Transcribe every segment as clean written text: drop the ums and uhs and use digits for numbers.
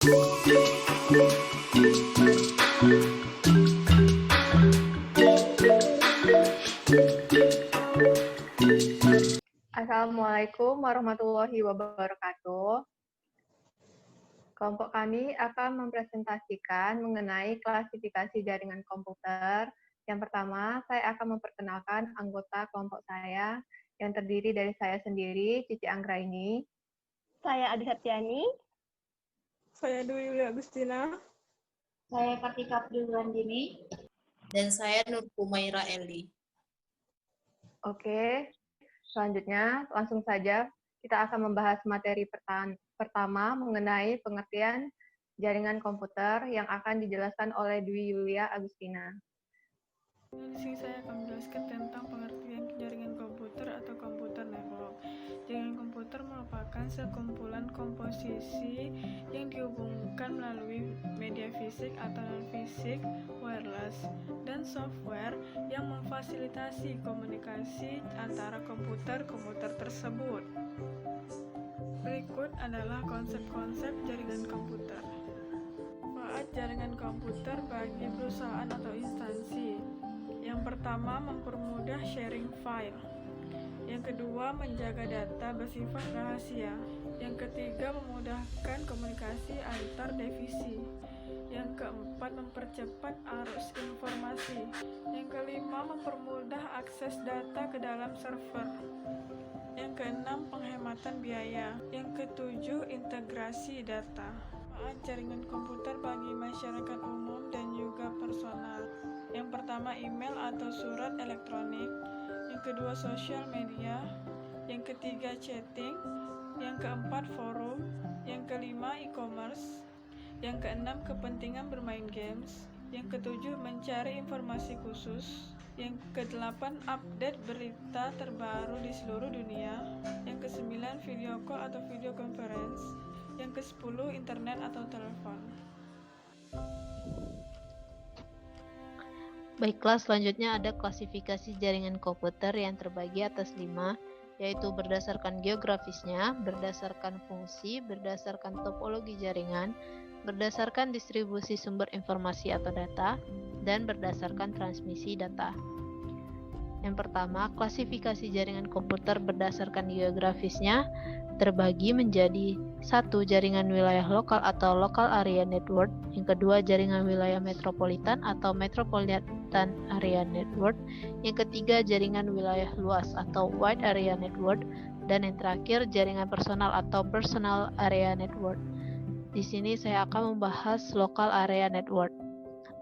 Assalamualaikum warahmatullahi wabarakatuh. Kelompok kami akan mempresentasikan mengenai klasifikasi jaringan komputer. Yang pertama, saya akan memperkenalkan anggota kelompok saya yang terdiri dari saya sendiri, Cici Anggraini. Saya Adi Septiani. Saya Dwi Yulia Agustina. Saya Kartika Abdulwandini. Dan saya Nur Kumaira Eli. Oke, selanjutnya langsung saja kita akan membahas materi pertama mengenai pengertian jaringan komputer yang akan dijelaskan oleh Dwi Yulia Agustina. Di sini saya akan menjelaskan tentang pengertian jaringan komputer atau komputer network. Jaringan komputer merupakan sekumpulan komposisi yang dihubungkan melalui media fisik atau non-fisik, wireless, dan software yang memfasilitasi komunikasi antara komputer-komputer tersebut. Berikut adalah konsep-konsep jaringan komputer. Manfaat jaringan komputer bagi perusahaan atau instansi. Yang pertama, mempermudah sharing file. Yang kedua, menjaga data bersifat rahasia. Yang ketiga, memudahkan komunikasi antar divisi. Yang keempat, mempercepat arus informasi. Yang kelima, mempermudah akses data ke dalam server. Yang keenam, penghematan biaya. Yang ketujuh, integrasi data. Manfaat jaringan komputer bagi masyarakat umum dan juga personal. Yang pertama, email atau surat elektronik. Yang kedua, sosial media. Yang ketiga, chatting. Yang keempat, forum. Yang kelima, e-commerce. Yang keenam, kepentingan bermain games. Yang ketujuh, mencari informasi khusus. Yang kedelapan, update berita terbaru di seluruh dunia. Yang kesembilan, video call atau video conference. Yang kesepuluh, internet atau telepon. Baiklah, selanjutnya ada klasifikasi jaringan komputer yang terbagi atas 5, yaitu berdasarkan geografisnya, berdasarkan fungsi, berdasarkan topologi jaringan, berdasarkan distribusi sumber informasi atau data, dan berdasarkan transmisi data. Yang pertama, klasifikasi jaringan komputer berdasarkan geografisnya terbagi menjadi 1. Jaringan wilayah lokal atau local area network. Yang kedua, jaringan wilayah metropolitan atau metropolitan area network. Yang ketiga, jaringan wilayah luas atau wide area network. Dan yang terakhir, jaringan personal atau personal area network. Di sini saya akan membahas local area network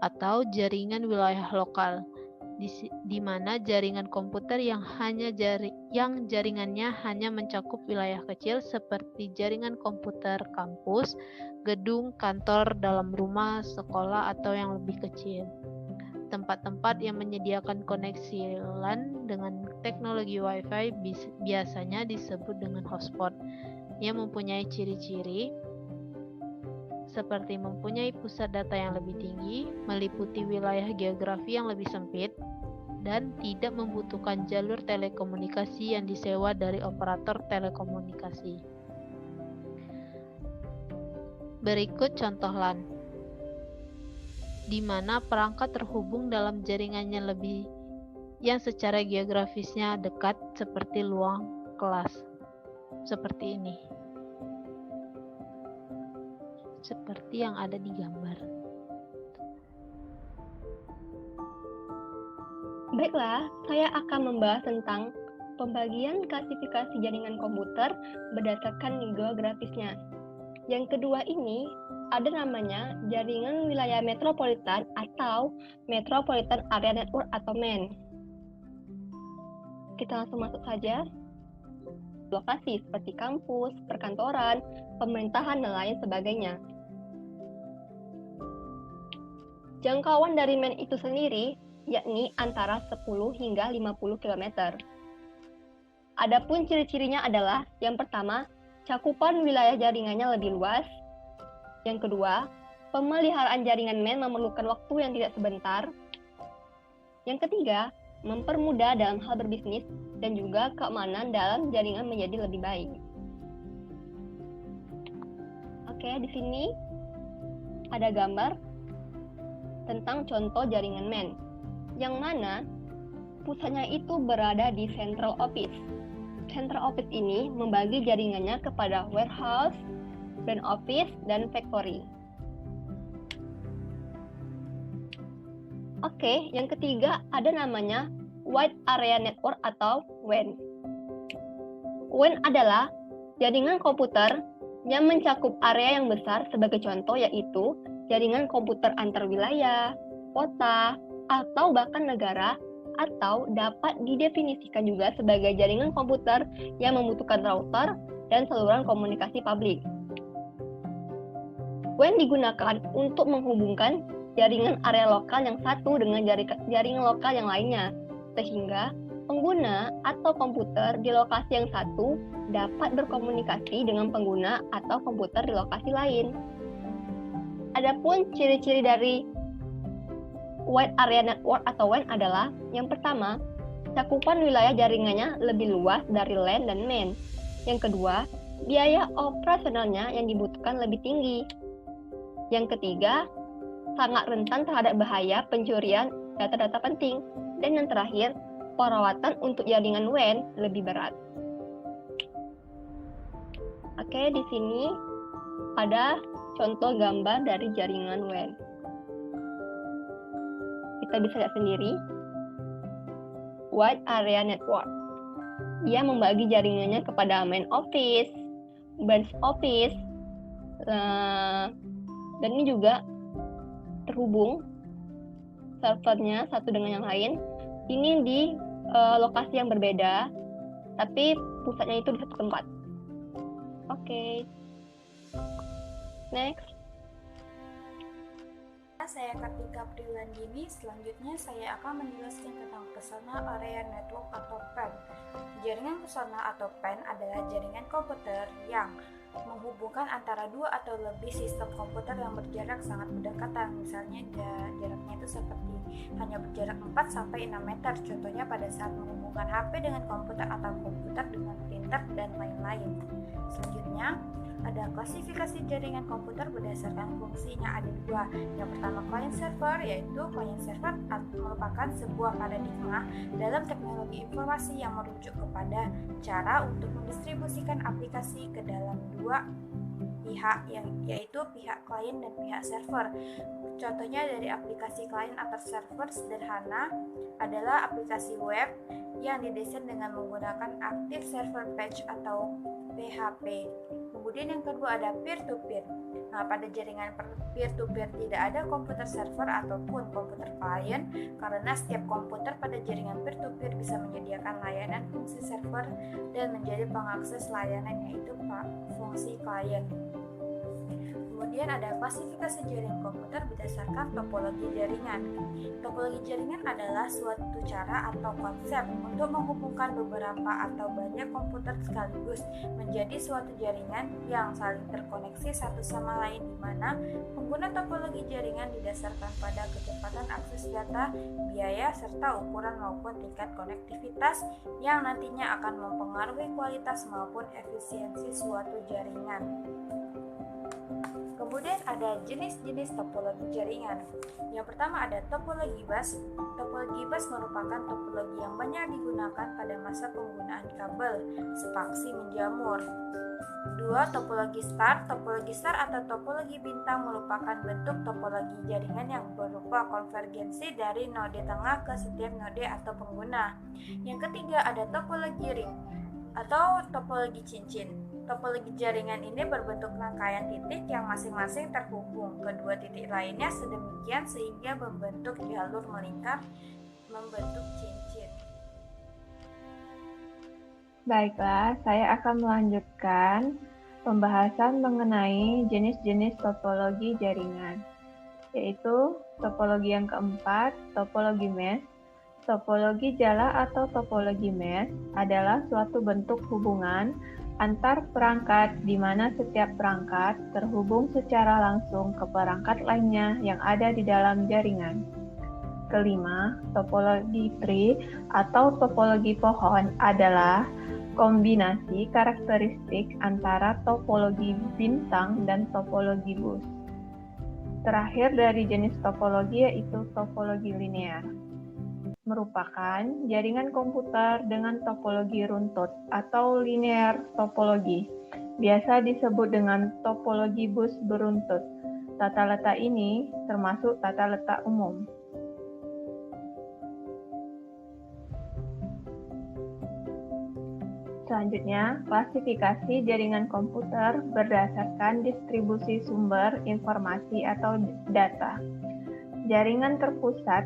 atau jaringan wilayah lokal, di mana jaringan komputer yang jaringannya hanya mencakup wilayah kecil seperti jaringan komputer kampus, gedung, kantor, dalam rumah, sekolah, atau yang lebih kecil. Tempat-tempat yang menyediakan koneksi LAN dengan teknologi Wi-Fi biasanya disebut dengan hotspot, yang mempunyai ciri-ciri seperti mempunyai pusat data yang lebih tinggi, meliputi wilayah geografi yang lebih sempit, dan tidak membutuhkan jalur telekomunikasi yang disewa dari operator telekomunikasi. Berikut contoh LAN, di mana perangkat terhubung dalam jaringannya yang secara geografisnya dekat seperti ruang kelas. Seperti ini. Seperti yang ada di gambar. Baiklah, saya akan membahas tentang pembagian klasifikasi jaringan komputer berdasarkan geografisnya. Yang kedua ini ada namanya jaringan wilayah metropolitan atau Metropolitan Area Network atau MEN. Kita langsung masuk saja. Lokasi seperti kampus, perkantoran, pemerintahan, dan lain sebagainya. Jangkauan dari MEN itu sendiri yakni antara 10 hingga 50 km. Adapun ciri-cirinya adalah, yang pertama, cakupan wilayah jaringannya lebih luas. Yang kedua, pemeliharaan jaringan MEN memerlukan waktu yang tidak sebentar. Yang ketiga, mempermudah dalam hal berbisnis dan juga keamanan dalam jaringan menjadi lebih baik. Oke, di sini ada gambar tentang contoh jaringan MAN, yang mana pusatnya itu berada di Central Office. Central Office ini membagi jaringannya kepada warehouse, front office, dan factory. Oke, yang ketiga ada namanya Wide Area Network atau WAN. WAN adalah jaringan komputer yang mencakup area yang besar, sebagai contoh yaitu jaringan komputer antar wilayah, kota, atau bahkan negara, atau dapat didefinisikan juga sebagai jaringan komputer yang membutuhkan router dan saluran komunikasi publik. WAN digunakan untuk menghubungkan jaringan area lokal yang satu dengan jaringan lokal yang lainnya, sehingga pengguna atau komputer di lokasi yang satu dapat berkomunikasi dengan pengguna atau komputer di lokasi lain. Adapun ciri-ciri dari Wide Area Network atau WAN adalah, yang pertama, cakupan wilayah jaringannya lebih luas dari LAN dan MAN. Yang kedua, biaya operasionalnya yang dibutuhkan lebih tinggi. Yang ketiga, sangat rentan terhadap bahaya pencurian data-data penting. Dan yang terakhir, perawatan untuk jaringan WAN lebih berat. Oke, di sini ada contoh gambar dari jaringan WAN. Kita bisa lihat sendiri. Wide Area Network. Ia membagi jaringannya kepada main office, branch office, dan ini juga terhubung servernya satu dengan yang lain. Ini di lokasi yang berbeda, tapi pusatnya itu di satu tempat. Oke. Next. Saya Kartika Prilandini. Selanjutnya saya akan menjelaskan tentang Personal Area Network atau PAN. Jaringan personal atau PAN adalah jaringan komputer yang menghubungkan antara dua atau lebih sistem komputer yang berjarak sangat berdekatan. Misalnya jaraknya itu seperti hanya berjarak 4-6 meter. Contohnya pada saat menghubungkan HP dengan komputer atau komputer dengan printer dan lain-lain. Selanjutnya ada klasifikasi jaringan komputer berdasarkan fungsinya, ada dua. Yang pertama client server, yaitu client server merupakan sebuah paradigma dalam teknologi informasi yang merujuk kepada cara untuk mendistribusikan aplikasi ke dalam dua pihak, yaitu pihak klien dan pihak server. Contohnya dari aplikasi klien atau server sederhana adalah aplikasi web yang didesain dengan menggunakan Active Server Page atau PHP. Kemudian yang kedua ada peer-to-peer. Nah, pada jaringan peer-to-peer tidak ada komputer server ataupun komputer klien, karena setiap komputer pada jaringan peer-to-peer bisa menyediakan layanan fungsi server dan menjadi pengakses layanan, yaitu fungsi klien. Kemudian ada klasifikasi jaringan komputer berdasarkan topologi jaringan. Topologi jaringan adalah suatu cara atau konsep untuk menghubungkan beberapa atau banyak komputer sekaligus menjadi suatu jaringan yang saling terkoneksi satu sama lain, di mana pengguna topologi jaringan didasarkan pada kecepatan akses data, biaya, serta ukuran maupun tingkat konektivitas yang nantinya akan mempengaruhi kualitas maupun efisiensi suatu jaringan. Kemudian ada jenis-jenis topologi jaringan. Yang pertama ada topologi bus. Topologi bus merupakan topologi yang banyak digunakan pada masa penggunaan kabel sepaksi menjamur. Dua, topologi star. Topologi star atau topologi bintang merupakan bentuk topologi jaringan yang berupa konvergensi dari node tengah ke setiap node atau pengguna. Yang ketiga ada topologi ring atau topologi cincin. Topologi jaringan ini berbentuk rangkaian titik yang masing-masing terhubung ke dua titik lainnya sedemikian sehingga membentuk jalur melingkar, membentuk cincin. Baiklah, saya akan melanjutkan pembahasan mengenai jenis-jenis topologi jaringan, yaitu topologi yang keempat, topologi mesh. Topologi jala atau topologi mesh adalah suatu bentuk hubungan antar perangkat di mana setiap perangkat terhubung secara langsung ke perangkat lainnya yang ada di dalam jaringan. Kelima, topologi tree atau topologi pohon adalah kombinasi karakteristik antara topologi bintang dan topologi bus. terakhir dari jenis topologi yaitu topologi linear. Merupakan jaringan komputer dengan topologi runtut atau linear topologi. Biasa disebut dengan topologi bus beruntut. Tata letak ini termasuk tata letak umum. Selanjutnya, klasifikasi jaringan komputer berdasarkan distribusi sumber informasi atau data. Jaringan terpusat.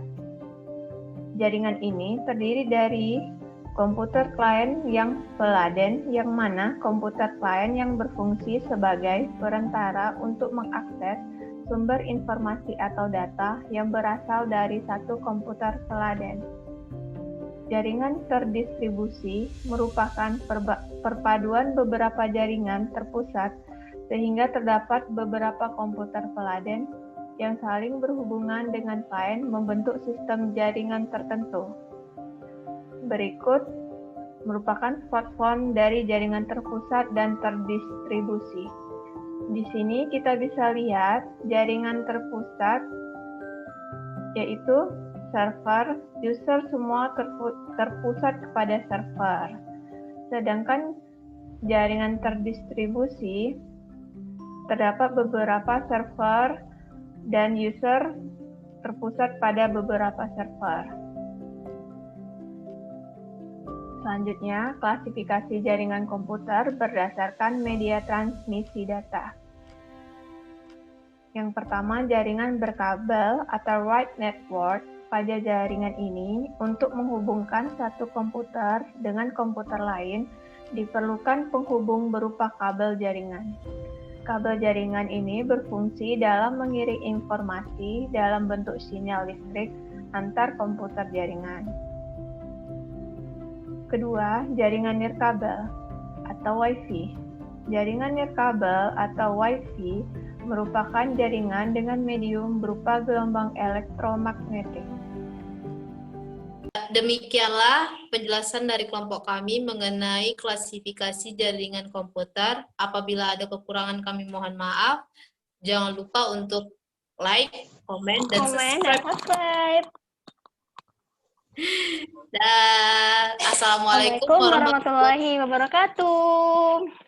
Jaringan ini terdiri dari komputer klien yang peladen, yang mana komputer klien yang berfungsi sebagai perantara untuk mengakses sumber informasi atau data yang berasal dari satu komputer peladen. Jaringan terdistribusi merupakan perpaduan beberapa jaringan terpusat sehingga terdapat beberapa komputer peladen yang saling berhubungan dengan klien membentuk sistem jaringan tertentu. Berikut merupakan short-form dari jaringan terpusat dan terdistribusi. Di sini kita bisa lihat jaringan terpusat yaitu server, user semua terpusat kepada server. Sedangkan jaringan terdistribusi terdapat beberapa server dan user terpusat pada beberapa server. Selanjutnya, klasifikasi jaringan komputer berdasarkan media transmisi data. Yang pertama, jaringan berkabel atau wide network. Pada jaringan ini, untuk menghubungkan satu komputer dengan komputer lain, diperlukan penghubung berupa kabel jaringan. Kabel jaringan ini berfungsi dalam mengirim informasi dalam bentuk sinyal listrik antar komputer jaringan. Kedua, jaringan nirkabel atau Wi-Fi. Jaringan nirkabel atau Wi-Fi merupakan jaringan dengan medium berupa gelombang elektromagnetik. Demikianlah penjelasan dari kelompok kami mengenai klasifikasi jaringan komputer. Apabila ada kekurangan kami mohon maaf. Jangan lupa untuk like, komen, dan subscribe. Dan assalamualaikum warahmatullahi wabarakatuh.